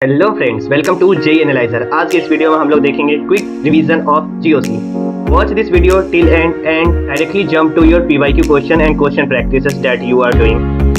Hello friends, welcome to JEE analyser. आज के इस वीडियो में हम लोग देखेंगे quick revision of GOC. Watch this video till end directly jump to your PYQ question and question practices that you are doing.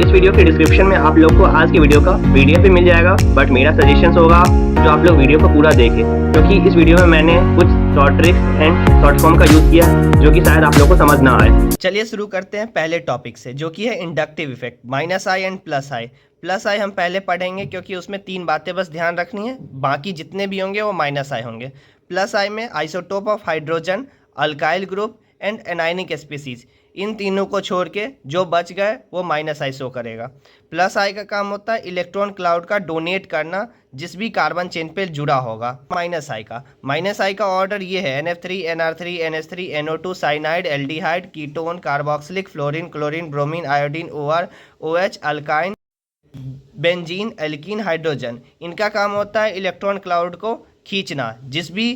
इस video के description में आप लोग को आज की वीडियो का पीडीएफ भी मिल जाएगा, बट मेरा सजेशन होगा जो आप लोग वीडियो को पूरा देखें, क्योंकि इस वीडियो में मैंने कुछ short tricks and short form का यूज़ किया है जो कि शायद आप लोग को समझ ना आए। चलिए शुरू करते हैं पहले टॉपिक से, जो कि है inductive effect, minus I and plus I. Plus I हम पहले पढ़ेंगे क्योंकि उसमें तीन बातें बस ध्यान रखनी है, बाकी जितने भी होंगे वो माइनस आई होंगे। प्लस आई में isotope of hydrogen, alkyl group and anionic species, इन तीनों को छोड़ के जो बच गए वो माइनस आई शो करेगा। प्लस आई का काम होता है इलेक्ट्रॉन क्लाउड का डोनेट करना जिस भी कार्बन चेन पे जुड़ा होगा। माइनस आई का ऑर्डर ये है NF3 NR3 NH3 NO2 cyanide, aldehyde, ketone, carboxylic, fluorine, chlorine, bromine, iodine, OR, OH, alkyne, benzene, alkene, hydrogen. इनका काम होता है इलेक्ट्रॉन क्लाउड को खींचना जिस भी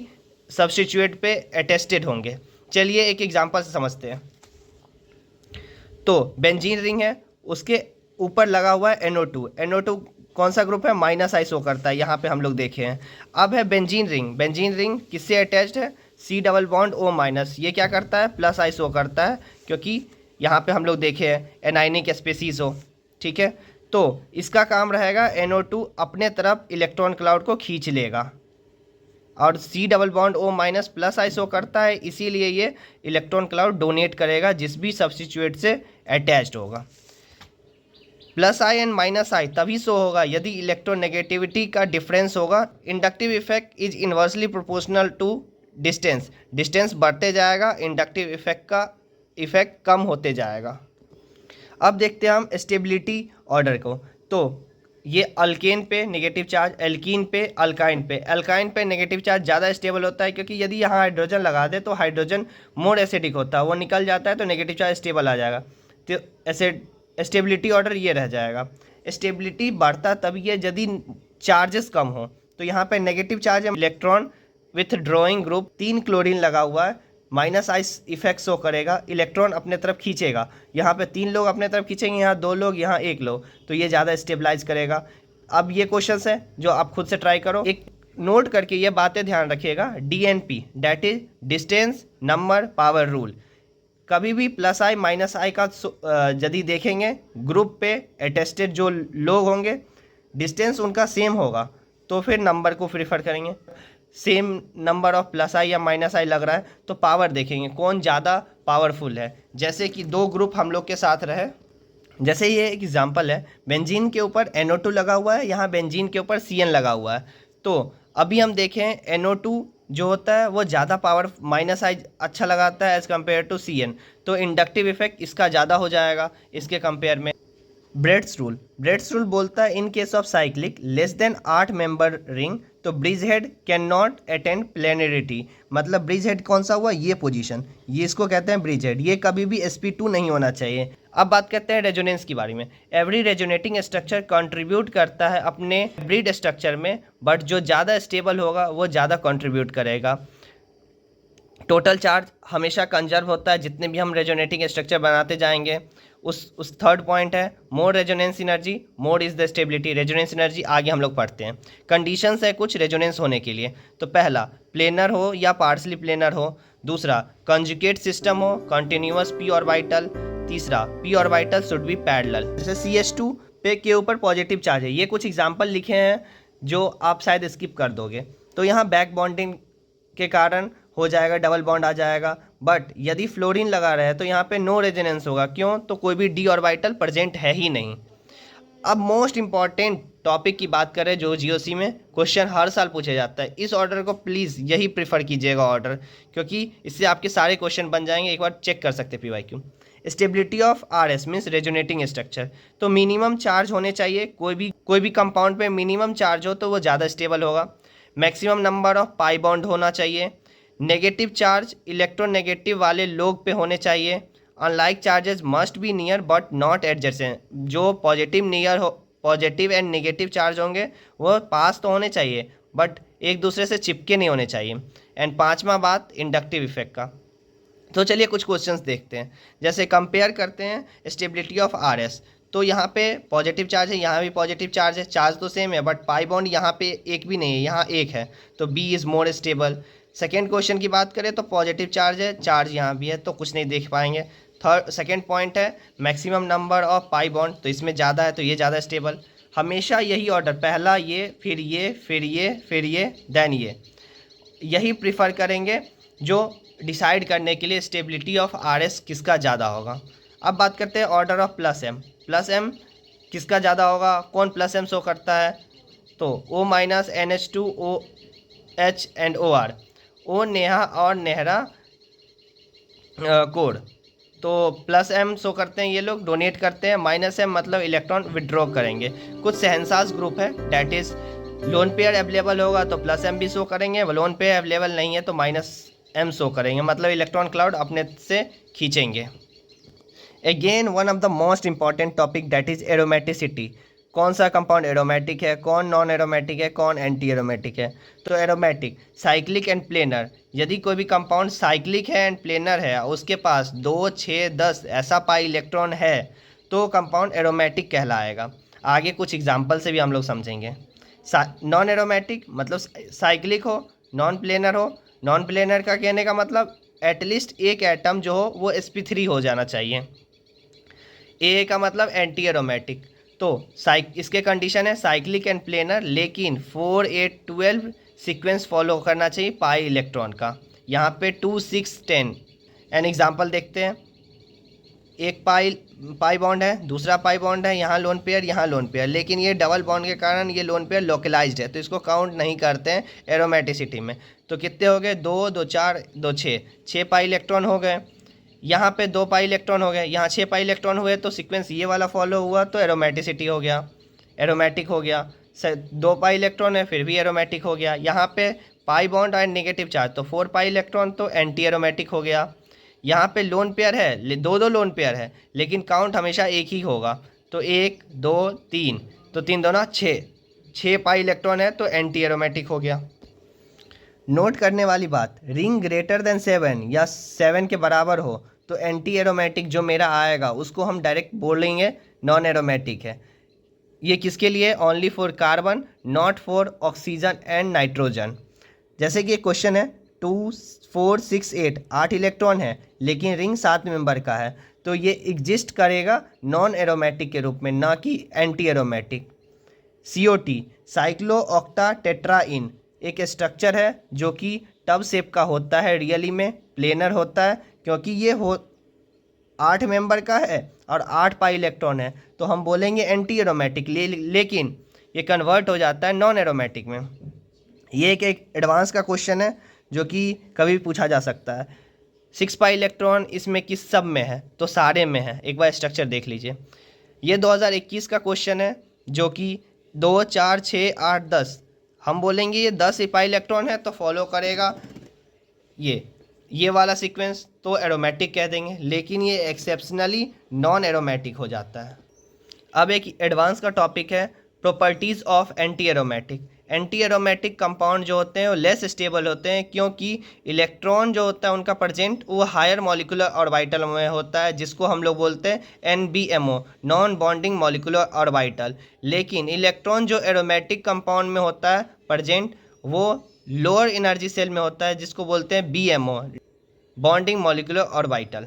सब्स्टिट्यूट पे अटेस्टेड होंगे। चलिए एक एग्जांपल से समझते हैं। तो बेंजीन रिंग है, उसके ऊपर लगा हुआ है NO2 कौन सा ग्रुप है? माइनस आई शो करता है, यहाँ पे हम लोग देखे हैं। अब है बेंजीन रिंग किससे अटैच्ड है? C double bond O minus. ये क्या करता है? प्लस आई शो करता है, क्योंकि यहाँ पे हम लोग देखे हैं एनायनिक स्पीसीज हो। ठीक है, तो इसका काम रहेगा NO2 अपने तरफ इलेक्ट्रॉन क्लाउड को खींच लेगा, और C double bond O minus plus I show करता है, इसीलिए ये इलेक्ट्रॉन क्लाउड डोनेट करेगा जिस भी सब्स्टिट्यूट से अटैच्ड होगा। Plus I and minus I तभी शो होगा यदि इलेक्ट्रोनेगेटिविटी का डिफरेंस होगा। Inductive effect is inversely proportional to distance बढ़ते जाएगा, इंडक्टिव इफेक्ट का इफेक्ट कम होते जाएगा। अब देखते हैं हम स्टेबिलिटी ऑर्डर को। तो ये अल्केन पे नेगेटिव चार्ज, एल्कीन पे, अल्काइन पे नेगेटिव चार्ज ज़्यादा स्टेबल होता है, क्योंकि यदि यहाँ हाइड्रोजन लगा दे तो हाइड्रोजन मोर एसिडिक होता है, वो निकल जाता है तो नेगेटिव चार्ज स्टेबल आ जाएगा। तो ऐसे स्टेबिलिटी ऑर्डर ये रह जाएगा। स्टेबिलिटी बढ़ता तभी है यदि चार्जेस कम हो। तो यहाँ पे नेगेटिव चार्ज है, electron with drawing group, 3 chlorine लगा हुआ है, माइनस आई इफेक्ट शो करेगा, इलेक्ट्रॉन अपने तरफ खींचेगा। यहाँ पे 3 लोग अपने तरफ खींचेंगे, यहाँ 2 लोग, यहाँ 1 लोग, तो ये ज़्यादा स्टेबलाइज करेगा। अब ये क्वेश्चंस है जो आप खुद से ट्राई करो, एक नोट करके ये बातें ध्यान रखिएगा। DNP that is distance number power rule. कभी भी प्लस आई माइनस आई का यदि देखेंगे ग्रुप पे अटेस्टेड जो लोग होंगे, डिस्टेंस उनका सेम होगा तो फिर नंबर को प्रीफर करेंगे। सेम नंबर ऑफ प्लस आई या माइनस आई लग रहा है तो पावर देखेंगे कौन ज़्यादा पावरफुल है। जैसे कि 2 ग्रुप हम लोग के साथ रहे, जैसे ये एक एग्जांपल है, बेंजीन के ऊपर NO2 लगा हुआ है, यहाँ बेंजीन के ऊपर CN लगा हुआ है। तो अभी हम देखें NO2 जो होता है वो ज़्यादा पावर माइनस आई अच्छा लगाता है एज़ कम्पेयर टू CN, तो इंडक्टिव इफेक्ट इसका ज़्यादा हो जाएगा इसके कंपेयर में। ब्रेड्स रूल बोलता है in case of cyclic less than 8 member ring तो bridge head can not attend planarity. मतलब ब्रिज हेड कौन सा हुआ? ये पोजीशन, ये इसको कहते हैं ब्रिज हेड, ये कभी भी sp2 नहीं होना चाहिए। अब बात करते हैं रेजोनेंस के बारे में। एवरी रेजोनेटिंग स्ट्रक्चर कंट्रीब्यूट करता है अपने ब्रिड स्ट्रक्चर में, बट जो ज़्यादा स्टेबल होगा वो ज़्यादा कंट्रीब्यूट करेगा। टोटल चार्ज हमेशा कंजर्व होता है जितने भी हम रेजोनेटिंग स्ट्रक्चर बनाते जाएंगे। उस थर्ड पॉइंट है मोर resonance energy more is the stability. Resonance energy आगे हम लोग पढ़ते हैं। कंडीशंस है कुछ रेजोनेंस होने के लिए, तो पहला प्लेनर हो या पार्सली प्लेनर हो, दूसरा कंजुगेट सिस्टम हो, कंटिन्यूअस p ऑर्बिटल, तीसरा p orbital should be parallel. जैसे CH2 पे के ऊपर पॉजिटिव चार्ज है, ये कुछ एग्जाम्पल लिखे हैं जो आप शायद स्किप कर दोगे, तो यहाँ बैक बॉन्डिंग के कारण हो जाएगा, डबल बॉन्ड आ जाएगा। बट यदि फ्लोरीन लगा रहा है तो यहाँ पे नो रेजोनेंस होगा, क्यों? तो कोई भी d ऑर्बिटल प्रेजेंट है ही नहीं। अब मोस्ट इंपॉर्टेंट टॉपिक की बात करें जो जीओसी में क्वेश्चन हर साल पूछा जाता है, इस ऑर्डर को प्लीज़ यही प्रीफर कीजिएगा ऑर्डर, क्योंकि इससे आपके सारे क्वेश्चन बन जाएंगे, एक बार चेक कर सकते हैं PYQ। Stability of RS means resonating structure, तो मिनिमम चार्ज होने चाहिए, कोई भी कंपाउंड पे मिनिमम चार्ज हो तो वो ज़्यादा स्टेबल होगा। Maximum number of pi bond होना चाहिए। नेगेटिव चार्ज इलेक्ट्रोनेगेटिव वाले लोग पे होने चाहिए। Unlike charges must be near but not adjacent. जो पॉजिटिव एंड नेगेटिव चार्ज होंगे वो पास तो होने चाहिए बट एक दूसरे से चिपके नहीं होने चाहिए। एंड 5वां बात इंडक्टिव इफेक्ट का। तो चलिए कुछ क्वेश्चंस देखते हैं, जैसे कंपेयर करते हैं स्टेबिलिटी ऑफ RS। तो यहाँ पे पॉजिटिव चार्ज है, यहाँ भी पॉजिटिव चार्ज है, चार्ज तो सेम है, बट पाई बॉन्ड यहाँ पे एक भी नहीं है, यहाँ एक है, तो B is more stable. Second question की बात करें तो पॉजिटिव चार्ज है, चार्ज यहाँ भी है, तो कुछ नहीं देख पाएंगे। सेकेंड पॉइंट है maximum number of pi bond, तो इसमें ज़्यादा है तो ये ज़्यादा स्टेबल। हमेशा यही ऑर्डर, पहला ये, फिर ये, फिर ये, फिर ये, देन ये, यही प्रिफर करेंगे जो डिसाइड करने के लिए स्टेबिलिटी ऑफ आर एस किसका ज़्यादा होगा। अब बात करते हैं order of plus M. Plus M किसका ज़्यादा होगा, कौन प्लस एम शो करता है, तो O minus NH2 OH and OR, ओ नेहा और नेहरा कोड, तो प्लस एम शो करते हैं, ये लोग डोनेट करते हैं। माइनस एम मतलब इलेक्ट्रॉन विड्रॉ करेंगे। कुछ शहनशाज ग्रुप है, that is lone pair available होगा तो प्लस एम भी शो करेंगे, लोन पेयर अवेलेबल नहीं है तो माइनस एम शो करेंगे, मतलब इलेक्ट्रॉन क्लाउड अपने से खींचेंगे। Again one of the most important topic that is aromaticity. कौन सा कंपाउंड एरोमेटिक है, कौन नॉन एरोमेटिक है, कौन एंटी एरोमेटिक है। तो एरोमेटिक, साइक्लिक एंड प्लेनर। यदि कोई भी कंपाउंड साइक्लिक है एंड प्लेनर है, उसके पास 2, 6, 10 ऐसा पाई इलेक्ट्रॉन है तो कंपाउंड एरोमेटिक कहलाएगा। आगे कुछ एग्जाम्पल से भी हम लोग समझेंगे। नॉन एरोमेटिक मतलब साइक्लिक हो, नॉन प्लेनर हो। नॉन प्लेनर का कहने का मतलब एटलीस्ट एक एटम जो हो वो sp3 हो जाना चाहिए। ए का मतलब एंटी एरोमेटिक। तो इसके कंडीशन है साइक्लिक एंड प्लेनर, लेकिन 4, 8, 12 सीक्वेंस फॉलो करना चाहिए पाई इलेक्ट्रॉन का। यहाँ पे 2, 6, 10 एन एग्जाम्पल देखते हैं। एक पाई बॉन्ड है, दूसरा पाई बॉन्ड है, यहाँ लोन पेयर, यहाँ लोन पेयर, लेकिन ये डबल बॉन्ड के कारण ये लोन पेयर लोकलाइज्ड है तो इसको काउंट नहीं करते हैं एरोमेटिसिटी में। तो कितने हो गए, 2, 2, 4, 2, 6 पाई इलेक्ट्रॉन हो गए। यहाँ पे 2 पाई इलेक्ट्रॉन हो गए, यहाँ 6 पाई इलेक्ट्रॉन हुए तो सीक्वेंस ये वाला फॉलो हुआ तो एरोमेटिसिटी हो गया, एरोमेटिक हो गया। 2 पाई इलेक्ट्रॉन है फिर भी एरोमेटिक हो गया। यहाँ पे पाई बॉन्ड और नेगेटिव चार्ज तो 4 पाई इलेक्ट्रॉन तो एंटी एरोमेटिक हो गया। यहाँ पे लोन पेयर है, 2 लोन पेयर है, लेकिन काउंट हमेशा एक ही होगा तो 1, 2, 3, तो 3 2 6 पाई इलेक्ट्रॉन है तो एंटी एरोमेटिक हो गया। नोट करने वाली बात, रिंग ग्रेटर देन 7 या 7 के बराबर हो तो एंटी एरोमेटिक जो मेरा आएगा उसको हम डायरेक्ट बोलेंगे नॉन एरोमेटिक है। ये किसके लिए, only for carbon, not for oxygen and nitrogen. जैसे कि एक क्वेश्चन है 2, 4, 6, 8 इलेक्ट्रॉन है लेकिन रिंग 7 मेंबर का है तो ये एग्जिस्ट करेगा नॉन एरोमेटिक के रूप में, ना कि anti aromatic. COT cyclo octa tetraene एक स्ट्रक्चर है जो कि टब शेप का होता है, रियली में प्लेनर होता है क्योंकि ये 8 मेंबर का है और 8 पाई इलेक्ट्रॉन है तो हम बोलेंगे एंटी एरोमेटिक, लेकिन ये कन्वर्ट हो जाता है नॉन एरोमेटिक में। ये एक एडवांस का क्वेश्चन है जो कि कभी भी पूछा जा सकता है। 6 पाई इलेक्ट्रॉन इसमें किस सब में है, तो सारे में है, एक बार स्ट्रक्चर देख लीजिए। ये 2021 का क्वेश्चन है जो कि 2, 4, 6, 8, 10, हम बोलेंगे ये 10 पाई इलेक्ट्रॉन है तो फॉलो करेगा ये वाला सीक्वेंस तो एरोमेटिक कह देंगे, लेकिन ये एक्सेप्शनली नॉन एरोमेटिक हो जाता है। अब एक एडवांस का टॉपिक है properties of anti aromatic. Anti aromatic compound जो होते हैं वो लेस स्टेबल होते हैं क्योंकि इलेक्ट्रॉन जो होता है उनका प्रेजेंट वो हायर मॉलिक्यूलर ऑर्बिटल में होता है, जिसको हम लोग बोलते हैं NBMO, non bonding molecular orbital. लेकिन इलेक्ट्रॉन जो एरोमेटिक कंपाउंड में होता है प्रेजेंट वो लोअर एनर्जी सेल में होता है, जिसको बोलते हैं BMO, बॉन्डिंग मॉलिक्यूलर ऑर्बिटल।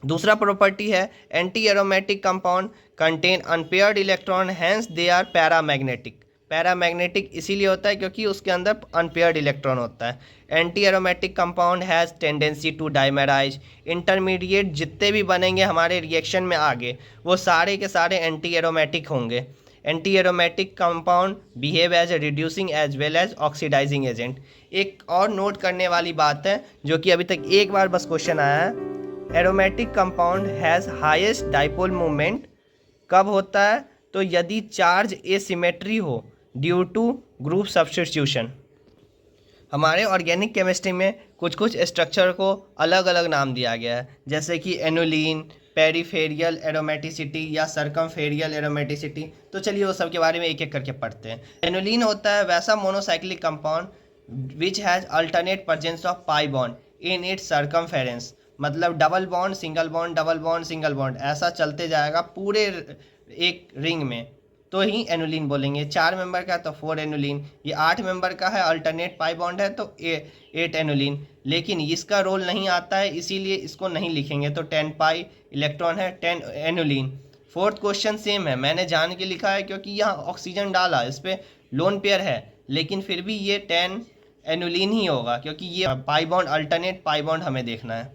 दूसरा प्रॉपर्टी है anti aromatic compound contain unpaired electron, hence they are paramagnetic. Paramagnetic इसीलिए होता है क्योंकि उसके अंदर अनपेयर्ड इलेक्ट्रॉन होता है। Anti aromatic compound has tendency to dimerise. Intermediate जितने भी बनेंगे हमारे रिएक्शन में आगे वो सारे के सारे एंटी एरोमेटिक होंगे। Anti aromatic compound behave as a reducing as well as oxidising agent. एक और नोट करने वाली बात है जो कि अभी तक एक बार बस क्वेश्चन आया है, aromatic compound has highest dipole moment कब होता है, तो यदि चार्ज एसिमेट्री हो ड्यू टू ग्रुप सब्स्टिट्यूशन। हमारे ऑर्गेनिक केमिस्ट्री में कुछ स्ट्रक्चर को अलग अलग नाम दिया गया है, जैसे कि एनुलिन, पेरिफेरियल एरोमेटिसिटी या सर्कमफेरियल एरोमेटिसिटी। तो चलिए वो सब के बारे में एक एक करके पढ़ते हैं। एनुलिन होता है वैसा monocyclic compound which has alternate presence of pi bond in its circumference. मतलब double bond single bond double bond single bond ऐसा चलते जाएगा पूरे एक रिंग में, तो ही एनुलिन बोलेंगे। 4 मेंबर का तो 4 एनुलिन, ये 8 मेंबर का है अल्टरनेट पाई बॉन्ड है तो 8 एनुलिन, लेकिन इसका रोल नहीं आता है इसीलिए इसको नहीं लिखेंगे, तो 10 पाई इलेक्ट्रॉन है 10 एनुलिन। फोर्थ क्वेश्चन सेम है, मैंने जान के लिखा है क्योंकि यहाँ ऑक्सीजन डाला, इस पर लोन पेयर है, लेकिन फिर भी ये 10 एनुलिन ही होगा क्योंकि ये pi bond alternate pi bond हमें देखना है।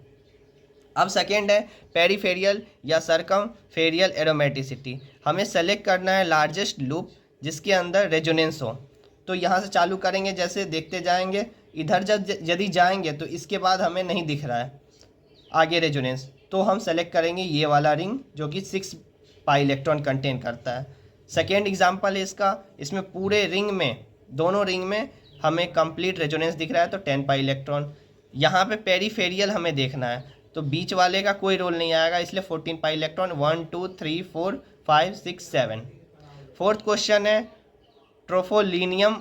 अब सेकेंड है पेरीफेरियल या सरकमफेरियल एरोमेटिसिटी। हमें सेलेक्ट करना है लार्जेस्ट लूप जिसके अंदर रेजोनेंस हो। तो यहाँ से चालू करेंगे, जैसे देखते जाएंगे, इधर यदि जाएंगे तो इसके बाद हमें नहीं दिख रहा है आगे रेजोनेंस, तो हम सेलेक्ट करेंगे ये वाला रिंग जो कि 6 पाई इलेक्ट्रॉन कंटेन करता है। सेकेंड एग्जाम्पल है इसका, इसमें पूरे रिंग में, दोनों रिंग में हमें कंप्लीट रेजोनेंस दिख रहा है तो 10 पाई इलेक्ट्रॉन। यहाँ पे पेरीफेरियल हमें देखना है तो बीच वाले का कोई रोल नहीं आएगा, इसलिए 14 पाई इलेक्ट्रॉन 1 2 3 4 5 6 7। फोर्थ क्वेश्चन है ट्रोफोलिनियम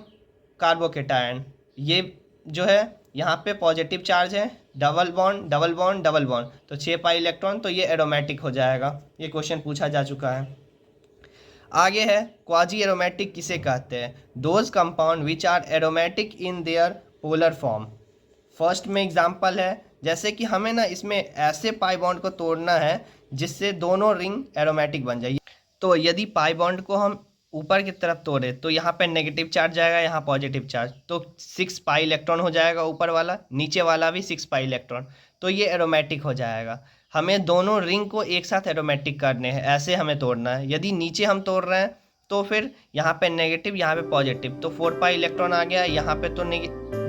कार्बोकेटायन। ये जो है यहाँ पे पॉजिटिव चार्ज है, double bond double bond double bond, तो 6 पाई इलेक्ट्रॉन, तो ये एरोमेटिक हो जाएगा। ये क्वेश्चन पूछा जा चुका है। आगे है क्वाजी एरोमेटिक किसे कहते हैं? Those compound which are aromatic in their polar form. First में एग्जांपल है, जैसे कि हमें ना इसमें ऐसे पाई बॉन्ड को तोड़ना है जिससे दोनों रिंग एरोमेटिक बन जाए। तो यदि पाई बॉन्ड को हम ऊपर की तरफ तोड़े तो यहाँ पे नेगेटिव चार्ज जाएगा, यहाँ पॉजिटिव चार्ज, तो 6 पाई इलेक्ट्रॉन हो जाएगा ऊपर वाला, नीचे वाला भी 6 पाई इलेक्ट्रॉन, तो ये एरोमेटिक हो जाएगा। हमें दोनों रिंग को एक साथ एरोमेटिक करने हैं, ऐसे हमें तोड़ना है। यदि नीचे हम तोड़ रहे हैं तो फिर यहाँ पे नेगेटिव यहाँ पे पॉजिटिव, तो 4 पाई इलेक्ट्रॉन आ गया यहाँ पे, तो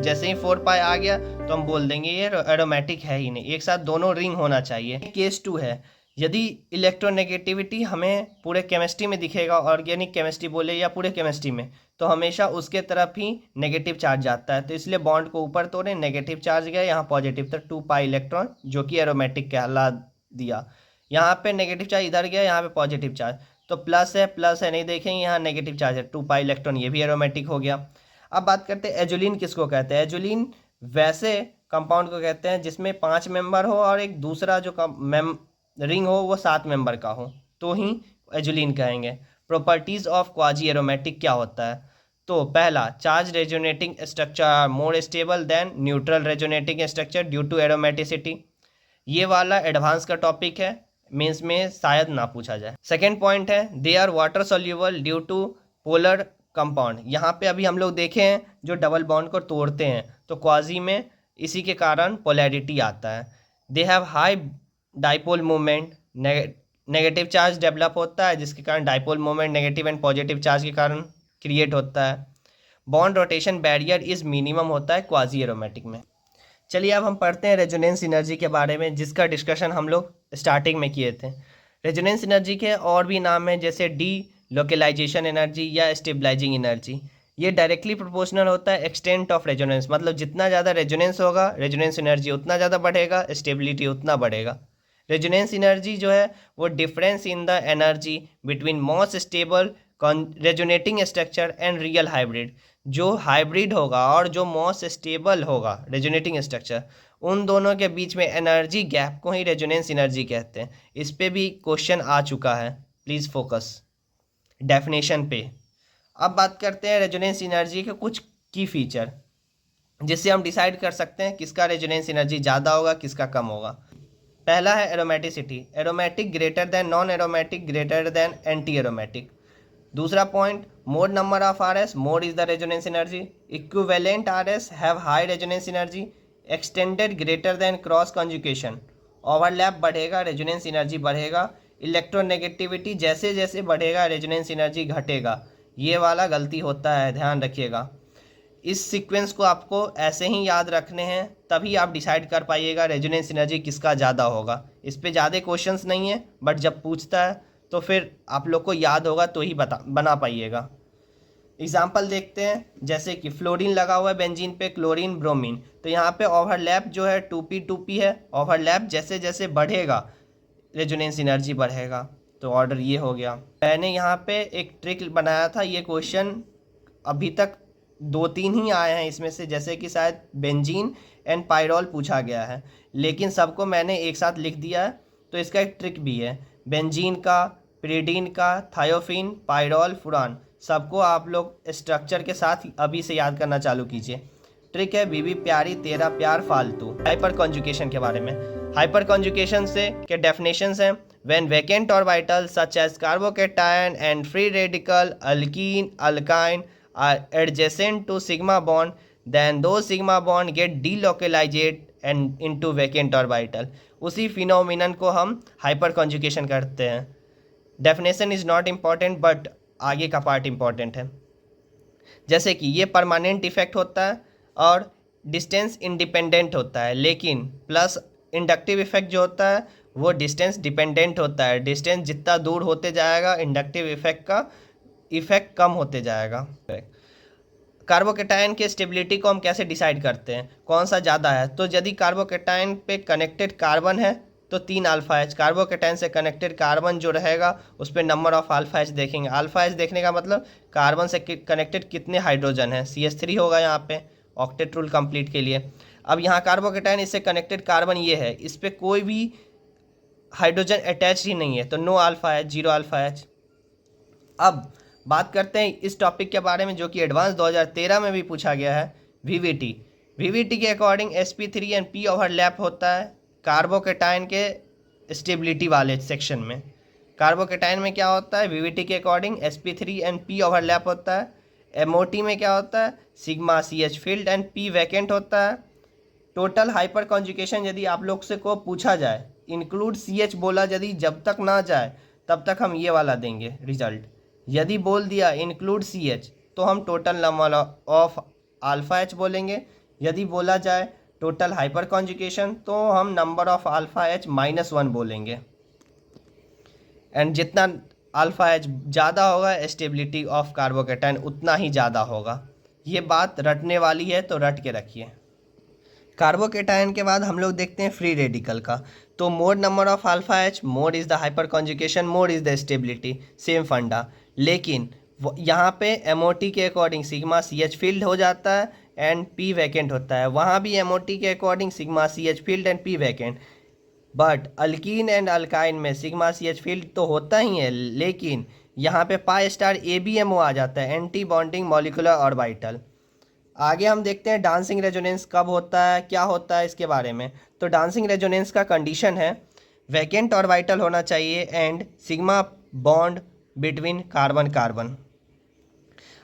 जैसे ही 4 पाई आ गया तो हम बोल देंगे ये एरोमेटिक है ही नहीं, एक साथ दोनों रिंग होना चाहिए। केस 2 है, यदि इलेक्ट्रोनेगेटिविटी हमें पूरे केमिस्ट्री में दिखेगा, ऑर्गेनिक केमिस्ट्री बोले या पूरे केमिस्ट्री में, तो हमेशा उसके तरफ ही नेगेटिव चार्ज जाता है, तो इसलिए बॉन्ड को ऊपर तोड़े, नेगेटिव चार्ज गया यहाँ पॉजिटिव, तो 2 पाई इलेक्ट्रॉन जो कि एरोमेटिक कहला दिया। यहाँ पे नेगेटिव चार्ज इधर गया, यहाँ पे पॉजिटिव चार्ज, तो प्लस है नहीं देखेंगे, यहाँ नेगेटिव चार्ज है 2 पाई इलेक्ट्रॉन, ये भी एरोमेटिक हो गया। अब बात करते हैं एजुलिन किसको कहते हैं। एजुलिन वैसे कंपाउंड को कहते हैं जिसमें 5 मेंबर हो और एक दूसरा जो रिंग हो वो 7 मेंबर का हो, तो ही एजुलिन कहेंगे। प्रॉपर्टीज ऑफ क्वाजी एरोमेटिक क्या होता है? तो पहला, charge resonating structure more stable than neutral resonating structure due to aromaticity. ये वाला एडवांस का टॉपिक है, मेंस में शायद ना पूछा जाए। सेकेंड पॉइंट है they are water soluble due to polar compound. यहाँ पे अभी हम लोग देखे हैं जो डबल बॉन्ड को तोड़ते हैं तो क्वाजी में इसी के कारण पोलैरिटी आता है। They have high dipole movement, negative charge develop होता है जिसके कारण dipole movement negative and positive charge के कारण क्रिएट होता है। Bond rotation barrier is minimum होता है क्वाजी एरोमेटिक में। चलिए अब हम पढ़ते हैं रेजोनेंस एनर्जी के बारे में, जिसका डिस्कशन हम लोग स्टार्टिंग में किए थे। रेजोनेंस एनर्जी के और भी नाम हैं जैसे डी लोकलाइजेशन एनर्जी या स्टेबलाइजिंग एनर्जी। ये डायरेक्टली प्रोपोर्शनल होता है एक्सटेंट ऑफ रेजोनेंस, मतलब जितना ज़्यादा रेजोनेंस होगा रेजोनेंस एनर्जी उतना ज़्यादा बढ़ेगा, स्टेबिलिटी उतना बढ़ेगा। रेजोनेंस एनर्जी जो है वो difference in the energy between most stable resonating structure and real hybrid. जो हाइब्रिड होगा और जो मोस्ट स्टेबल होगा रेजोनेटिंग स्ट्रक्चर, उन दोनों के बीच में एनर्जी गैप को ही रेजोनेंस एनर्जी कहते हैं। इस पे भी क्वेश्चन आ चुका है, प्लीज़ फोकस डेफिनेशन पे। अब बात करते हैं रेजोनेंस एनर्जी के कुछ की फीचर जिससे हम डिसाइड कर सकते हैं किसका रेजोनेंस एनर्जी ज़्यादा होगा किसका कम होगा। पहला है aromaticity, aromatic greater than non aromatic greater than anti aromatic. दूसरा point, more number of R S more is the resonance energy, equivalent R S have high resonance energy, extended greater than cross conjugation, overlap बढ़ेगा resonance energy बढ़ेगा, electronegativity जैसे जैसे बढ़ेगा resonance energy घटेगा। ये वाला गलती होता है, ध्यान रखिएगा। इस सीक्वेंस को आपको ऐसे ही याद रखने हैं, तभी आप डिसाइड कर पाइएगा रेजोनेंस एनर्जी किसका ज़्यादा होगा। इस पे ज़्यादा क्वेश्चंस नहीं है, बट जब पूछता है तो फिर आप लोग को याद होगा तो ही बना पाइएगा। एग्जाम्पल देखते हैं, जैसे कि फ्लोरीन लगा हुआ है बेंजीन पे, क्लोरीन ब्रोमीन, तो यहाँ पे ओवरलैप जो है 2p है, ओवरलैप जैसे जैसे बढ़ेगा रेजोनेंस एनर्जी बढ़ेगा। तो ऑर्डर ये हो गया। मैंने यहाँ पे एक ट्रिक बनाया था, ये क्वेश्चन अभी तक दो तीन ही आए हैं इसमें से, जैसे कि शायद बेंजीन एंड पायरोल पूछा गया है, लेकिन सबको मैंने एक साथ लिख दिया है। तो इसका एक ट्रिक भी है, बेंजीन का, पिरिडीन का, थायोफिन, पायरोल, फुरान, सबको आप लोग स्ट्रक्चर के साथ अभी से याद करना चालू कीजिए। ट्रिक है बीबी प्यारी तेरा प्यार फालतू। हाइपर कॉन्जुगेशन के बारे में, हाइपर कॉन्जुगेशन से के डेफिनेशंस हैं, when vacant orbital such as carbocation and free radical alkene alkyne are adjacent to sigma bond, then दो sigma bond get delocalised and into vacant orbital. उसी फिनोमिनन को हम हाइपर कॉन्जुगेशन करते हैं। Definition is not important but आगे का part important है। जैसे कि ये परमानेंट इफेक्ट होता है और डिस्टेंस इंडिपेंडेंट होता है, लेकिन प्लस इंडक्टिव इफेक्ट जो होता है वो डिस्टेंस डिपेंडेंट होता है। डिस्टेंस जितना दूर होते जाएगा इंडक्टिव इफेक्ट का इफेक्ट कम होते जाएगा। कार्बोकेटायन के स्टेबिलिटी को हम कैसे डिसाइड करते हैं, कौन सा ज़्यादा है? तो यदि कार्बोकेटायन पे कनेक्टेड कार्बन है तो 3 अल्फा एच, कार्बोकेटायन से कनेक्टेड कार्बन जो रहेगा उस पर नंबर ऑफ अल्फा एच देखेंगे। अल्फा एच देखने का मतलब कार्बन से कनेक्टेड कितने हाइड्रोजन है, CH3 होगा यहाँ पे ऑक्टेट रूल कंप्लीट के लिए। अब यहाँ कार्बोकेटायन इससे कनेक्टेड कार्बन ये है, इस पर कोई भी हाइड्रोजन अटैच ही नहीं है, तो no alpha H, 0 alpha H. अब बात करते हैं इस टॉपिक के बारे में जो कि एडवांस 2013 में भी पूछा गया है, VVT। VVT के according sp3 and p overlap होता है कार्बोकेटायन के स्टेबिलिटी वाले सेक्शन में। कार्बोकेटायन में क्या होता है, VVT के according sp3 and p overlap होता है। MOT में क्या होता है, sigma CH field and p vacant होता है। टोटल हाइपर कॉन्जुगेशन यदि आप लोग से को पूछा जाए, इंक्लूड CH बोला यदि जब तक ना जाए तब तक हम ये वाला देंगे रिजल्ट। यदि बोल दिया इंक्लूड CH तो हम total number of alpha H बोलेंगे। यदि बोला जाए टोटल हाइपर कॉन्जुगेशन तो हम नंबर ऑफ अल्फा एच -1 बोलेंगे। एंड जितना अल्फा एच ज़्यादा होगा स्टेबिलिटी ऑफ कार्बोकेटायन उतना ही ज़्यादा होगा। ये बात रटने वाली है तो रट के रखिए। कार्बोकेटायन के बाद हम लोग देखते हैं फ्री रेडिकल का। तो more number of alpha H, more is the hyper conjugation, more is the stability, same फंडा। लेकिन यहाँ पे MOT के अकॉर्डिंग सिग्मा CH फील्ड हो जाता है एंड P वैकेंट होता है। वहाँ भी MOT के according sigma CH field and P vacant. But alkyne and alkyne में सिग्मा CH फील्ड तो होता ही है, लेकिन यहाँ पे पाई स्टार ABMO आ जाता है, एंटी बॉन्डिंग मॉलिक्यूलर ऑर्बिटल। आगे हम देखते हैं डांसिंग रेजोनेंस कब होता है, क्या होता है इसके बारे में। तो डांसिंग रेजोनेंस का कंडीशन है वैकेंट ऑर्बिटल होना चाहिए and sigma bond between carbon carbon.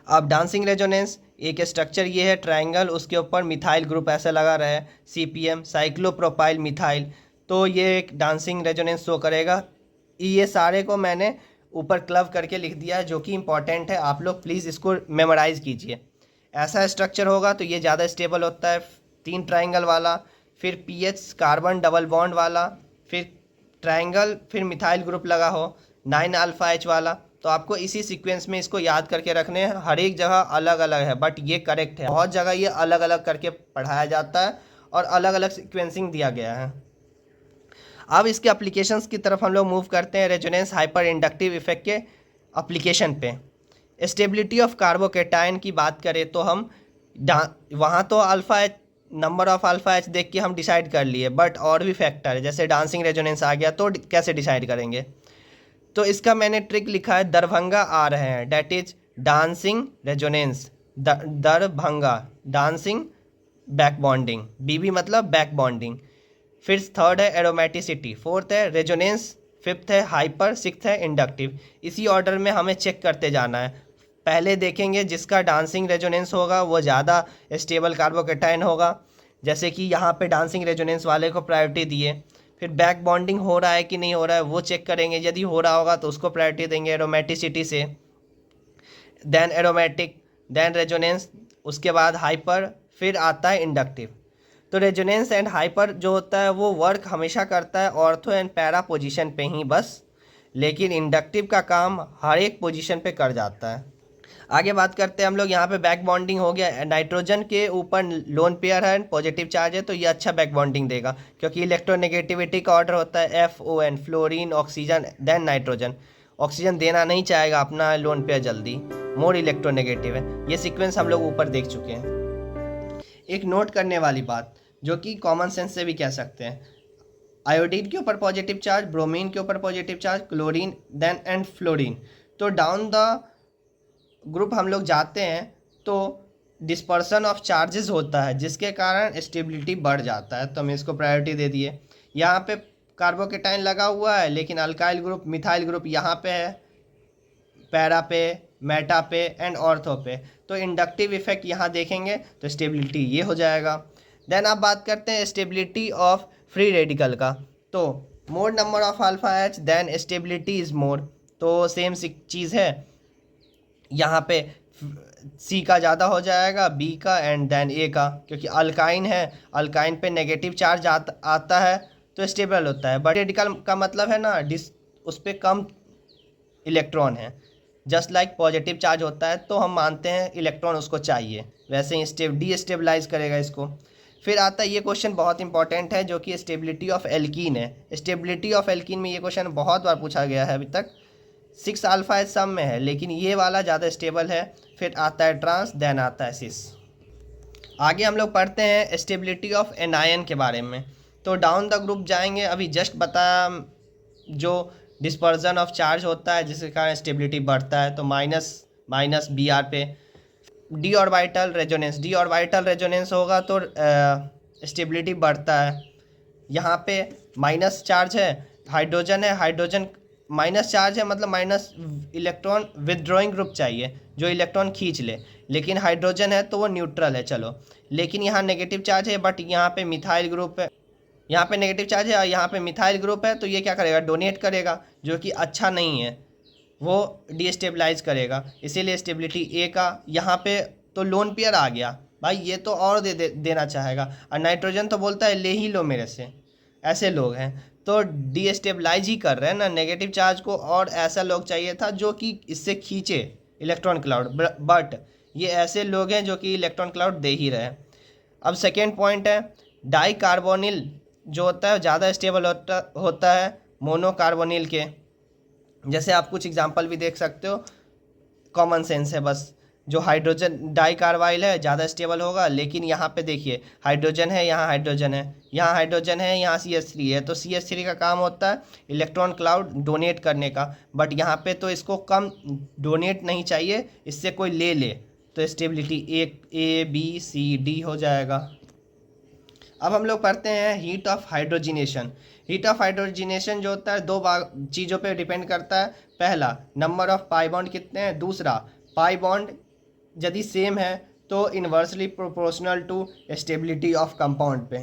अब डांसिंग रेजोनेंस एक स्ट्रक्चर ये है ट्रायंगल, उसके ऊपर मिथाइल ग्रुप ऐसे लगा रहा है CPM साइक्लोप्रोपाइल मिथाइल, तो ये एक डांसिंग रेजोनेंस शो करेगा। ये सारे को मैंने ऊपर क्लब करके लिख दिया है जो कि इंपॉर्टेंट है, आप लोग प्लीज़ इसको मेमोराइज़ कीजिए। ऐसा स्ट्रक्चर होगा तो ये ज़्यादा स्टेबल होता है, 3 ट्रायंगल वाला, फिर PH कार्बन डबल बॉन्ड वाला, फिर ट्रायंगल, फिर मिथाइल ग्रुप लगा हो, 9 अल्फा एच वाला। तो आपको इसी सीक्वेंस में इसको याद करके रखने हैं। हर एक जगह अलग अलग है बट ये करेक्ट है, बहुत जगह ये अलग अलग करके पढ़ाया जाता है और अलग अलग सीक्वेंसिंग दिया गया है। अब इसके एप्लीकेशंस की तरफ हम लोग मूव करते हैं, रेजोनेंस हाइपर इंडक्टिव इफेक्ट के एप्लीकेशन पे। स्टेबिलिटी ऑफ कार्बोकेटायन की बात करें तो हम वहाँ तो alpha H, number of alpha H देख के हम डिसाइड कर लिए, बट और भी फैक्टर है, जैसे डांसिंग रेजोनेंस आ गया तो कैसे डिसाइड करेंगे। तो इसका मैंने ट्रिक लिखा है, दरभंगा आ रहे हैं, that is dancing resonance, Darbhanga dancing back bonding, BB मतलब बैक बॉन्डिंग। फिर थर्ड है एरोमेटिसिटी, फोर्थ है रेजोनेंस, फिफ्थ है हाइपर, सिक्स्थ है इंडक्टिव। इसी ऑर्डर में हमें चेक करते जाना है। पहले देखेंगे जिसका डांसिंग रेजोनेंस होगा वो ज़्यादा स्टेबल कार्बोकेटायन होगा, जैसे कि यहाँ पे डांसिंग रेजोनेंस वाले को प्रायोरिटी दिए। फिर बैक बॉन्डिंग हो रहा है कि नहीं हो रहा है वो चेक करेंगे, यदि हो रहा होगा तो उसको प्रायोरिटी देंगे एरोमेटिसिटी से, देन एरोमेटिक, देन रेजोनेंस, उसके बाद हाइपर, फिर आता है इंडक्टिव। तो रेजोनेंस एंड हाइपर जो होता है वो वर्क हमेशा करता है ऑर्थो एंड पैरा पोजीशन पे ही बस, लेकिन इंडक्टिव का काम हर एक पोजीशन पे कर जाता है। आगे बात करते हैं हम लोग, यहाँ पे बैक बॉन्डिंग हो गया, नाइट्रोजन के ऊपर लोन पेयर है, पॉजिटिव चार्ज है, तो ये अच्छा बैक बॉन्डिंग देगा क्योंकि इलेक्ट्रोनेगेटिविटी का ऑर्डर होता है FON, fluorine, oxygen, then nitrogen. Oxygen देना नहीं चाहेगा अपना लोन पेयर जल्दी, मोर इलेक्ट्रोनेगेटिव है। ये सीक्वेंस हम लोग ऊपर देख चुके हैं। एक नोट करने वाली बात जो कि कॉमन सेंस से भी कह सकते हैं, आयोडीन के ऊपर पॉजिटिव चार्ज, ब्रोमीन के ऊपर positive charge, chlorine then and fluorine. तो डाउन द ग्रुप हम लोग जाते हैं तो डिस्पर्सन ऑफ चार्जेस होता है जिसके कारण स्टेबिलिटी बढ़ जाता है, तो हम इसको प्रायोरिटी दे दिए। यहाँ पे कार्बोकेटाइन लगा हुआ है लेकिन अल्काइल ग्रुप, मिथाइल ग्रुप यहाँ पे है, पैरा पे, मेटा पे एंड ऑर्थो पे, तो इंडक्टिव इफेक्ट यहाँ देखेंगे तो स्टेबिलिटी ये हो जाएगा। देन आप बात करते हैं स्टेबिलिटी ऑफ फ्री रेडिकल का, तो more number of alpha H then stability is more, तो सेम चीज़ है, यहाँ पे सी का ज़्यादा हो जाएगा, बी का एंड देन ए का, क्योंकि अल्काइन है, अल्काइन पे नेगेटिव चार्ज आता है तो स्टेबल होता है, बट रेडिकल का मतलब है ना उस पर कम इलेक्ट्रॉन है, जस्ट लाइक पॉजिटिव चार्ज होता है तो हम मानते हैं इलेक्ट्रॉन उसको चाहिए, वैसे ही डी स्टेबलाइज करेगा इसको। फिर आता है ये क्वेश्चन बहुत इंपॉर्टेंट है जो कि स्टेबिलिटी ऑफ एल्कीन है। स्टेबिलिटी ऑफ एल्कीन में ये क्वेश्चन बहुत बार पूछा गया है, अभी तक 6 अल्फा एच सब में है लेकिन ये वाला ज़्यादा स्टेबल है। फिर आता है ट्रांस, देन आता है सिस। आगे हम लोग पढ़ते हैं स्टेबिलिटी ऑफ एनायन के बारे में, तो डाउन द ग्रुप जाएंगे, अभी जस्ट बताया जो डिस्पर्जन ऑफ चार्ज होता है जिसके कारण स्टेबिलिटी बढ़ता है, तो माइनस बी आर पे। डी ऑर्बिटल रेजोनेंस होगा तो स्टेबिलिटी बढ़ता है। यहाँ पे माइनस चार्ज है, हाइड्रोजन माइनस चार्ज है, मतलब माइनस इलेक्ट्रॉन विदड्रॉइंग ग्रुप चाहिए जो इलेक्ट्रॉन खींच ले, लेकिन हाइड्रोजन है तो वो न्यूट्रल है, चलो। लेकिन यहाँ नेगेटिव चार्ज है, बट यहाँ पे मिथाइल ग्रुप है, यहाँ पे नेगेटिव चार्ज है और यहाँ पे मिथाइल ग्रुप है, तो ये क्या करेगा, डोनेट करेगा, जो कि अच्छा नहीं है, वो डीस्टेबलाइज करेगा, इसीलिए स्टेबिलिटी ए का। यहाँ पे तो लोन पेयर आ गया भाई, ये तो और देना चाहेगा, और नाइट्रोजन तो बोलता है ले ही लो मेरे से, ऐसे लोग हैं तो डीस्टेबलाइज ही कर रहे हैं ना नेगेटिव चार्ज को, और ऐसा लोग चाहिए था जो कि इससे खींचे इलेक्ट्रॉन क्लाउड, बट ये ऐसे लोग हैं जो कि इलेक्ट्रॉन क्लाउड दे ही रहे। अब सेकेंड पॉइंट है डाई कार्बोनिल जो होता है ज़्यादा स्टेबल होता है मोनोकार्बोनिल के, जैसे आप कुछ एग्जांपल भी देख सकते हो, कॉमन सेंस है बस। जो हाइड्रोजन डाई कार्बाइल है ज़्यादा स्टेबल होगा, लेकिन यहाँ पे देखिए हाइड्रोजन है, यहाँ हाइड्रोजन है, यहाँ हाइड्रोजन है, यहाँ CH3 है, तो CH3 का काम होता है इलेक्ट्रॉन क्लाउड डोनेट करने का, बट यहाँ पे तो इसको कम डोनेट नहीं चाहिए, इससे कोई ले ले, तो stability A B C D हो जाएगा। अब हम लोग पढ़ते हैं heat of hydrogenation. Heat of hydrogenation जो होता है दो चीज़ों पे डिपेंड करता है, पहला नंबर ऑफ पाई बॉन्ड कितने हैं, दूसरा पाई बॉन्ड यदि सेम है तो inversely proportional to stability of compound पे।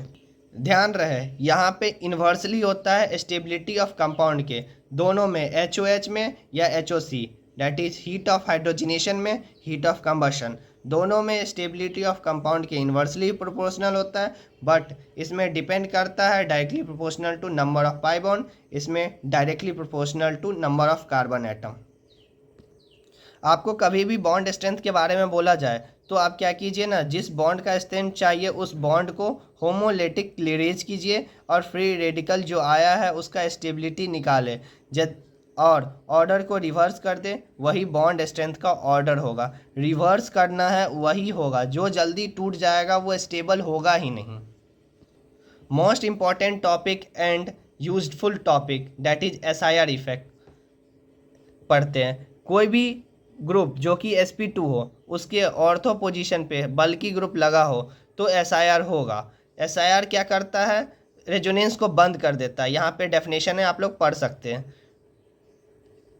ध्यान रहे यहाँ पे इन्वर्सली होता है स्टेबिलिटी ऑफ कंपाउंड के, दोनों में HOH में या HOC, that is heat of hydrogenation में हीट ऑफ कंबशन, दोनों में स्टेबिलिटी ऑफ कंपाउंड के इन्वर्सली प्रोपोर्शनल होता है, बट इसमें डिपेंड करता है directly proportional to number of pi bond, इसमें directly proportional to number of carbon atom. आपको कभी भी बॉन्ड स्ट्रेंथ के बारे में बोला जाए तो आप क्या कीजिए ना, जिस बॉन्ड का स्ट्रेंथ चाहिए उस बॉन्ड को होमोलेटिक क्लीवेज कीजिए और फ्री रेडिकल जो आया है उसका स्टेबिलिटी निकाले, और ऑर्डर को रिवर्स कर दे, वही बॉन्ड स्ट्रेंथ का ऑर्डर होगा। रिवर्स करना है वही होगा, जो जल्दी टूट जाएगा वो स्टेबल होगा ही नहीं। Most important topic and useful topic date is SIR effect पढ़ते हैं। कोई भी ग्रुप जो कि sp2 हो उसके ऑर्थो पोजीशन पे बल्कि ग्रुप लगा हो तो SIR होगा। SIR क्या करता है, रेजोनेंस को बंद कर देता है, यहाँ पे डेफिनेशन है आप लोग पढ़ सकते हैं।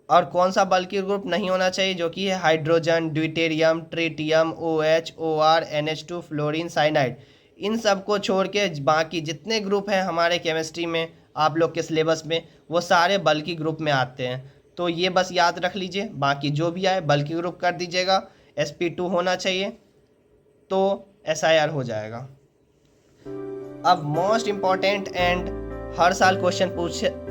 और कौन सा बल्कि ग्रुप नहीं होना चाहिए, जो कि है hydrogen, deuterium, tritium, OH, OR, NH2, fluorine, cyanide, इन सब को छोड़ के बाकी जितने ग्रुप हैं हमारे केमिस्ट्री में आप लोग के सिलेबस में वो सारे बल्कि ग्रुप में आते हैं, तो ये बस याद रख लीजिए, बाकी जो भी आए बल्कि ग्रुप कर दीजिएगा, sp2 होना चाहिए तो SIR हो जाएगा। अब मोस्ट इम्पॉर्टेंट एंड हर साल क्वेश्चन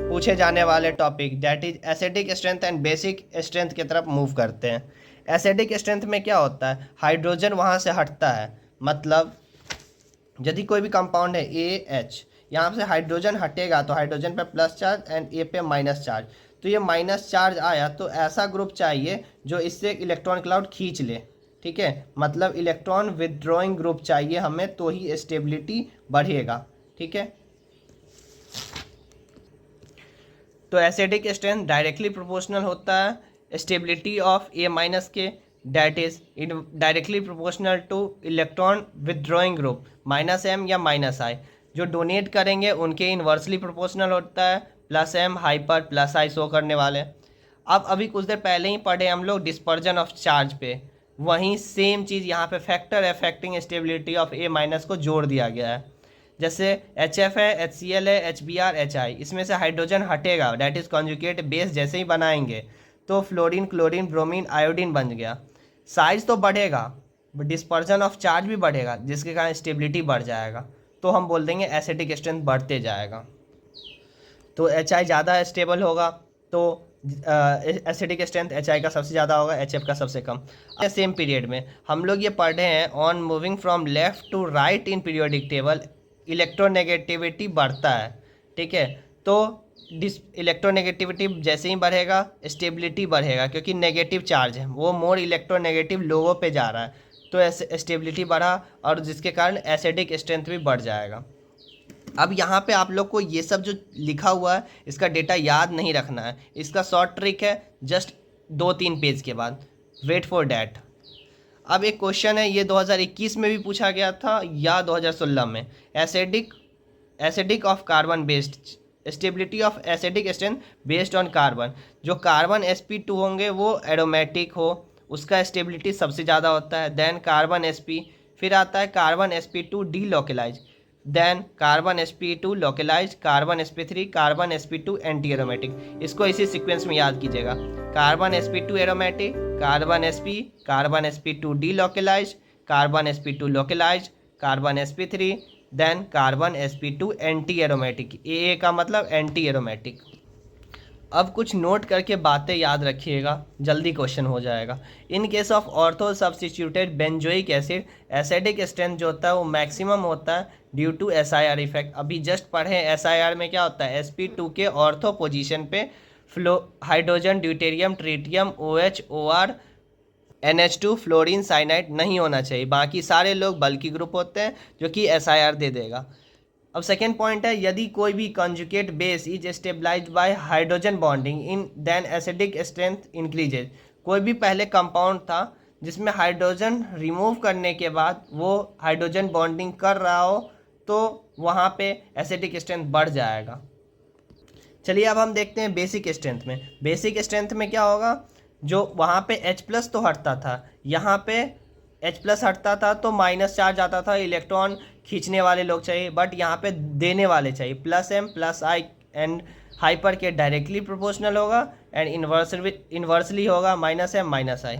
पूछे जाने वाले topic date is acidic strength and basic strength की तरफ मूव करते हैं। एसिडिक स्ट्रेंथ में क्या होता है, हाइड्रोजन वहाँ से हटता है, मतलब यदि कोई भी कंपाउंड है AH, यहाँ से हाइड्रोजन हटेगा तो हाइड्रोजन पे प्लस चार्ज एंड A पे माइनस चार्ज, तो ये माइनस चार्ज आया, तो ऐसा ग्रुप चाहिए जो इससे इलेक्ट्रॉन क्लाउड खींच ले, ठीक है, मतलब इलेक्ट्रॉन विदड्रॉइंग ग्रुप चाहिए हमें, तो ही स्टेबिलिटी बढ़ेगा, ठीक है। तो एसिडिक स्ट्रेंथ डायरेक्टली प्रोपोर्शनल होता है स्टेबिलिटी ऑफ ए माइनस के, that is directly proportional to electron withdrawing group minus M या माइनस आई। जो डोनेट करेंगे उनके इन्वर्सली प्रोपोर्शनल होता है plus M hyper plus I show करने वाले। अब अभी कुछ देर पहले ही पढ़े हम लोग डिस्पर्जन ऑफ चार्ज पे, वहीं सेम चीज़ यहाँ पे factor affecting stability of A minus को जोड़ दिया गया है। जैसे HF है, HCl है, HBr, HI, इसमें से हाइड्रोजन हटेगा, डैट इज़ कॉन्जुगेट बेस जैसे ही बनाएंगे तो फ्लोरीन क्लोरीन ब्रोमीन आयोडीन बन गया। साइज तो बढ़ेगा, डिस्पर्जन ऑफ चार्ज भी बढ़ेगा, जिसके कारण स्टेबिलिटी बढ़ जाएगा, तो हम बोल देंगे एसिडिक स्ट्रेंथ बढ़ते जाएगा। तो HI ज़्यादा स्टेबल होगा, तो एसिडिक स्ट्रेंथ HI का सबसे ज़्यादा होगा, HF का सबसे कम। सेम पीरियड में हम लोग ये पढ़ रहे हैं on moving from left to right in periodic table electronegativity बढ़ता है, ठीक है। तो इलेक्ट्रोनेगेटिविटी जैसे ही बढ़ेगा स्टेबिलिटी बढ़ेगा, क्योंकि नेगेटिव चार्ज है वो मोर इलेक्ट्रोनेगेटिव लोगों पे जा रहा है, तो ऐसे स्टेबिलिटी बढ़ा और जिसके कारण एसिडिक स्ट्रेंथ भी बढ़ जाएगा। अब यहाँ पे आप लोग को ये सब जो लिखा हुआ है इसका डेटा याद नहीं रखना है, इसका शॉर्ट ट्रिक है जस्ट 2-3 पेज के बाद, वेट फॉर डैट। अब एक क्वेश्चन है, ये 2021 में भी पूछा गया था या 2016 में, acidic of carbon based stability of acidic strength based on carbon. जो कार्बन sp2 होंगे वो एरोमेटिक हो, उसका स्टेबिलिटी सबसे ज़्यादा होता है, देन कार्बन sp, फिर आता है carbon sp2 delocalise, then carbon sp2 localise, carbon sp3, carbon sp2 anti aromatic. इसको इसी सीक्वेंस में याद कीजिएगा, carbon sp2 aromatic, carbon sp, carbon sp2 delocalise, carbon sp2 localise, carbon sp3, then carbon sp2 anti aromatic. A का मतलब anti aromatic. अब कुछ note करके बातें याद रखिएगा, जल्दी क्वेश्चन हो जाएगा। इन case of ortho substituted benzoic acid acidic strength जो होता है वो मैक्सिमम होता है ड्यू टू SIR इफेक्ट। अभी जस्ट पढ़े SIR में क्या होता है, sp2 के ऑर्थो पोजीशन पे hydrogen deuterium tritium OH OR NH2 fluorine cyanide नहीं होना चाहिए, बाकी सारे लोग बल्कि ग्रुप होते हैं जो कि SIR दे देगा। अब सेकेंड पॉइंट है, यदि कोई भी conjugate base is stabilised by hydrogen bonding in then acidic strength increases. कोई भी पहले कंपाउंड था जिसमें हाइड्रोजन रिमूव करने के बाद वो हाइड्रोजन बॉन्डिंग कर रहा हो तो वहाँ पे एसिडिक स्ट्रेंथ बढ़ जाएगा। चलिए अब हम देखते हैं बेसिक स्ट्रेंथ में। बेसिक स्ट्रेंथ में क्या होगा, जो वहाँ पे H+ तो हटता था, यहाँ पे H+ हटता था तो माइनस चार्ज आता था, इलेक्ट्रॉन खींचने वाले लोग चाहिए, बट यहाँ पे देने वाले चाहिए। Plus M plus I and hyper के डायरेक्टली प्रोपोर्शनल होगा एंड इन्वर्सली होगा minus M minus I।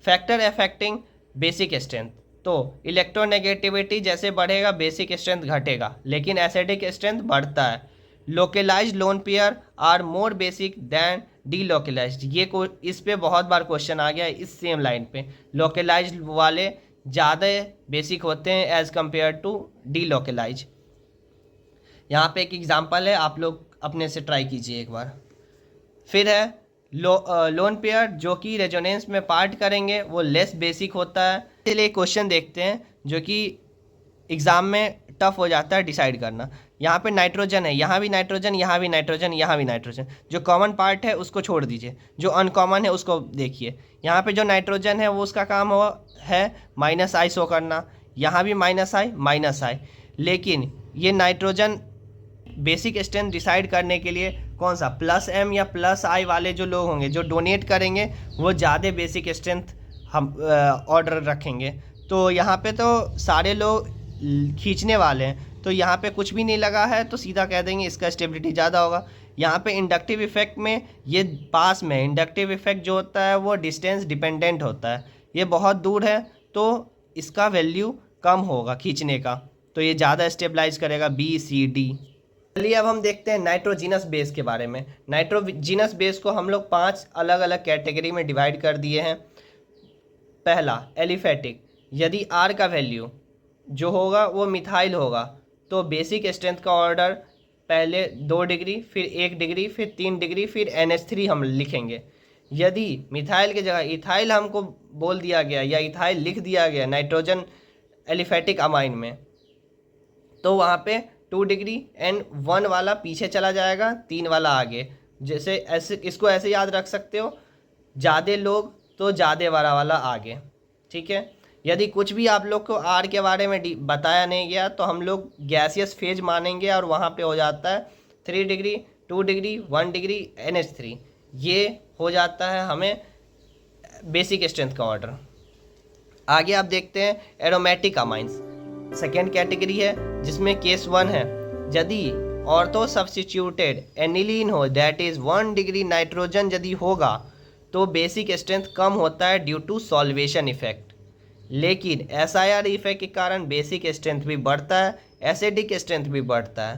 Factor affecting basic strength, तो इलेक्ट्रोनेगेटिविटी जैसे बढ़ेगा बेसिक स्ट्रेंथ घटेगा, लेकिन एसिडिक स्ट्रेंथ बढ़ता है। Localised lone pair are more basic than delocalised, ये इस पे बहुत बार क्वेश्चन आ गया है इस सेम लाइन पे। लोकेलाइज्ड वाले ज़्यादा बेसिक होते हैं एज कंपेयर टू डीलोकेलाइज। यहाँ पे एक एग्जांपल है, आप लोग अपने से ट्राई कीजिए एक बार। फिर है लोन पेयर जो कि रेजोनेंस में पार्ट करेंगे वो लेस बेसिक होता है। इसलिए क्वेश्चन देखते हैं जो कि एग्ज़ाम में टफ हो जाता है डिसाइड करना। यहाँ पे नाइट्रोजन है, यहाँ भी नाइट्रोजन, यहाँ भी नाइट्रोजन, यहाँ भी नाइट्रोजन। जो कॉमन पार्ट है उसको छोड़ दीजिए, जो अनकॉमन है उसको देखिए। यहाँ पे जो नाइट्रोजन है वो उसका काम है माइनस I शो करना, यहाँ भी माइनस I, लेकिन ये नाइट्रोजन बेसिक स्ट्रेंथ डिसाइड करने के लिए कौन सा प्लस M या प्लस I वाले जो लोग होंगे जो डोनेट करेंगे वो ज़्यादा बेसिक स्ट्रेंथ हम ऑर्डर रखेंगे। तो यहाँ पे तो सारे लोग खींचने वाले हैं, तो यहाँ पे कुछ भी नहीं लगा है तो सीधा कह देंगे इसका स्टेबिलिटी ज़्यादा होगा। यहाँ पे इंडक्टिव इफेक्ट में ये पास में इंडक्टिव इफेक्ट जो होता है वो डिस्टेंस डिपेंडेंट होता है, ये बहुत दूर है तो इसका वैल्यू कम होगा खींचने का, तो ये ज़्यादा स्टेबलाइज करेगा B-C-D। चलिए अब हम देखते हैं नाइट्रोजीनस बेस के बारे में। नाइट्रोजीनस बेस को हम लोग 5 अलग अलग कैटेगरी में डिवाइड कर दिए हैं। पहला एलिफेटिक, यदि R का वैल्यू जो होगा वो मिथाइल होगा तो बेसिक स्ट्रेंथ का ऑर्डर पहले 2 डिग्री, फिर 1 डिग्री, फिर 3 डिग्री, फिर NH3 हम लिखेंगे। यदि मिथाइल की जगह इथाइल हमको बोल दिया गया या इथाइल लिख दिया गया नाइट्रोजन एलिफेटिक अमाइन में, तो वहाँ पे 2 डिग्री एंड 1 वाला पीछे चला जाएगा, 3 वाला आगे। जैसे ऐसे इसको ऐसे याद रख सकते हो, ज़्यादा लोग तो ज़्यादा वाला आगे, ठीक है। यदि कुछ भी आप लोग को आर के बारे में बताया नहीं गया तो हम लोग गैसियस फेज मानेंगे और वहाँ पे हो जाता है 3 डिग्री, 2 डिग्री, 1 डिग्री, NH3। ये हो जाता है हमें बेसिक स्ट्रेंथ का ऑर्डर। आगे आप देखते हैं एरोमेटिक अमाइंस, सेकेंड कैटेगरी है जिसमें केस 1 है। यदि ऑर्थो सब्स्टिट्यूटेड एनिलीन हो, दैट इज़ 1 डिग्री नाइट्रोजन यदि होगा तो बेसिक स्ट्रेंथ कम होता है ड्यू टू सॉल्वेशन इफेक्ट। लेकिन SIR इफेक्ट के कारण बेसिक स्ट्रेंथ भी बढ़ता है, एसिडिक स्ट्रेंथ भी बढ़ता है।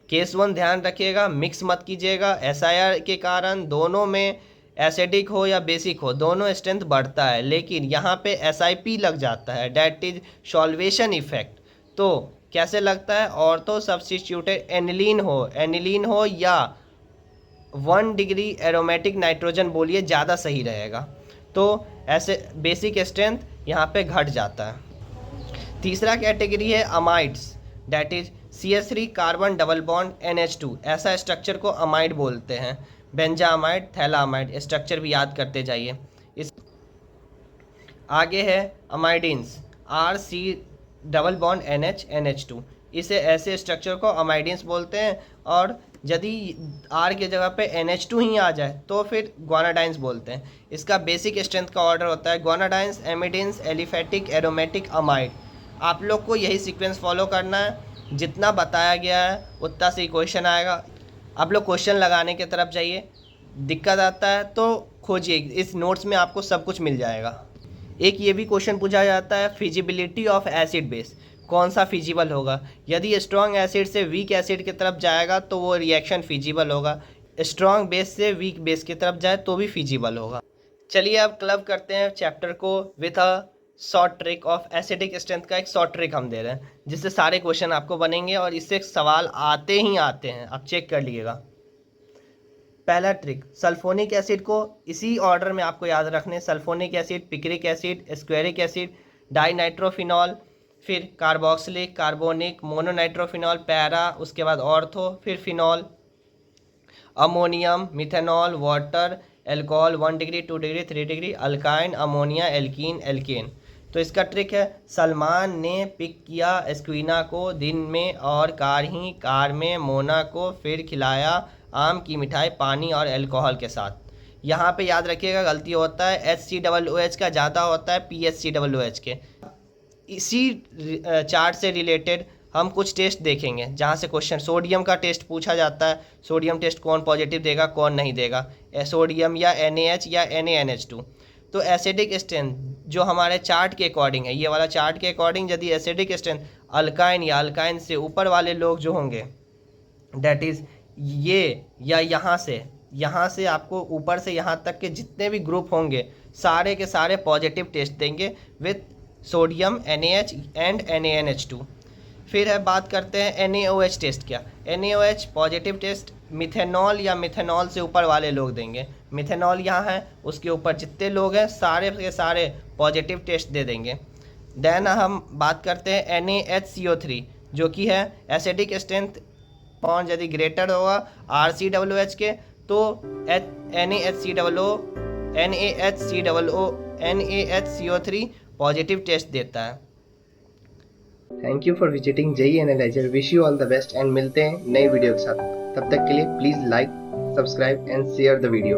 केस 1 ध्यान रखिएगा, मिक्स मत कीजिएगा। SIR के कारण दोनों में एसिडिक हो या बेसिक हो दोनों स्ट्रेंथ बढ़ता है, लेकिन यहाँ पे SIP लग जाता है, डैट इज सॉल्वेशन इफेक्ट। तो कैसे लगता है, ऑर्थो सब्स्टिट्यूटेड एनिलीन हो या 1 डिग्री एरोमेटिक नाइट्रोजन बोलिए, ज़्यादा सही रहेगा। तो ऐसे बेसिक स्ट्रेंथ यहाँ पे घट जाता है। तीसरा कैटेगरी है amides, that is CH3 carbon double bond NH2। ऐसा स्ट्रक्चर को अमाइड बोलते हैं। बेंजामाइड, थैलामाइड स्ट्रक्चर भी याद करते जाइए। इस आगे है अमाइडिन्स, RC डबल बॉन्ड NH2। इसे ऐसे स्ट्रक्चर को अमाइडिन्स बोलते हैं। और यदि R की जगह पे NH2 ही आ जाए तो फिर ग्वानाडाइंस बोलते हैं। इसका बेसिक स्ट्रेंथ का ऑर्डर होता है ग्वानाडाइंस, एमिडिन्स, एलिफेटिक, एरोमेटिक, अमाइड। आप लोग को यही सीक्वेंस फॉलो करना है, जितना बताया गया है उतना से ही क्वेश्चन आएगा। आप लोग क्वेश्चन लगाने की तरफ जाइए, दिक्कत आता है तो खोजिए, इस नोट्स में आपको सब कुछ मिल जाएगा। एक ये भी क्वेश्चन पूछा जाता है, फिजिबिलिटी ऑफ एसिड बेस, कौन सा फिजिबल होगा। यदि स्ट्रॉन्ग एसिड से वीक एसिड की तरफ जाएगा तो वो रिएक्शन फिजिबल होगा, स्ट्रॉन्ग बेस से वीक बेस की तरफ जाए तो भी फिजिबल होगा। चलिए अब क्लब करते हैं चैप्टर को with a short trick of acidic strength का एक शॉर्ट ट्रिक हम दे रहे हैं, जिससे सारे क्वेश्चन आपको बनेंगे और इससे सवाल आते ही आते हैं, आप चेक कर लीजिएगा। पहला ट्रिक, सल्फोनिक एसिड को इसी ऑर्डर में आपको याद रखने, sulphonic acid, picric acid, squaric acid, dinitrophenol, फिर कार्बोक्सिलिक, कार्बोनिक, मोनोनाइट्रोफिनॉल, पैरा, उसके बाद ऑर्थो, फिर phenol, ammonium, methanol, water, alcohol, 1 degree, 2 degree, 3 degree, alkyne, ammonia, alkene, alkane. तो इसका ट्रिक है, सलमान ने पिक किया स्क्वीना को दिन में और कार में मोना को, फिर खिलाया आम की मिठाई पानी और अल्कोहल के साथ। यहाँ पे याद रखिएगा गलती होता है HCOOH का ज़्यादा होता है PHCOOH के। इसी चार्ट से रिलेटेड हम कुछ टेस्ट देखेंगे जहाँ से क्वेश्चन, सोडियम का टेस्ट पूछा जाता है, सोडियम टेस्ट कौन पॉजिटिव देगा कौन नहीं देगा, सोडियम या NaH या NaNH2। तो एसिडिक स्ट्रेंथ जो हमारे चार्ट के अकॉर्डिंग है, ये वाला चार्ट के अकॉर्डिंग यदि एसिडिक स्ट्रेंथ अल्काइन या अल्काइन से ऊपर वाले लोग जो होंगे, डैट इज़ ये या यहाँ से आपको ऊपर से यहाँ तक के जितने भी ग्रुप होंगे सारे के सारे पॉजिटिव टेस्ट देंगे with sodium, NaH and NaNH2। फिर है बात करते हैं NaOH टेस्ट। क्या NaOH पॉजिटिव टेस्ट मिथेनॉल या मिथेनॉल से ऊपर वाले लोग देंगे। मिथेनॉल यहाँ है, उसके ऊपर जितने लोग हैं सारे के सारे पॉजिटिव टेस्ट दे देंगे। देन हम बात करते हैं NaHCO3 जो कि है एसिडिक स्ट्रेंथ बॉन्ड यदि ग्रेटर होगा RCOOH के तो NaHCO3 पॉजिटिव टेस्ट देता है। Thank you for visiting JEE analyser. Wish you all the best and मिलते हैं नई वीडियो के साथ। तब तक के लिए please like, subscribe and share the video.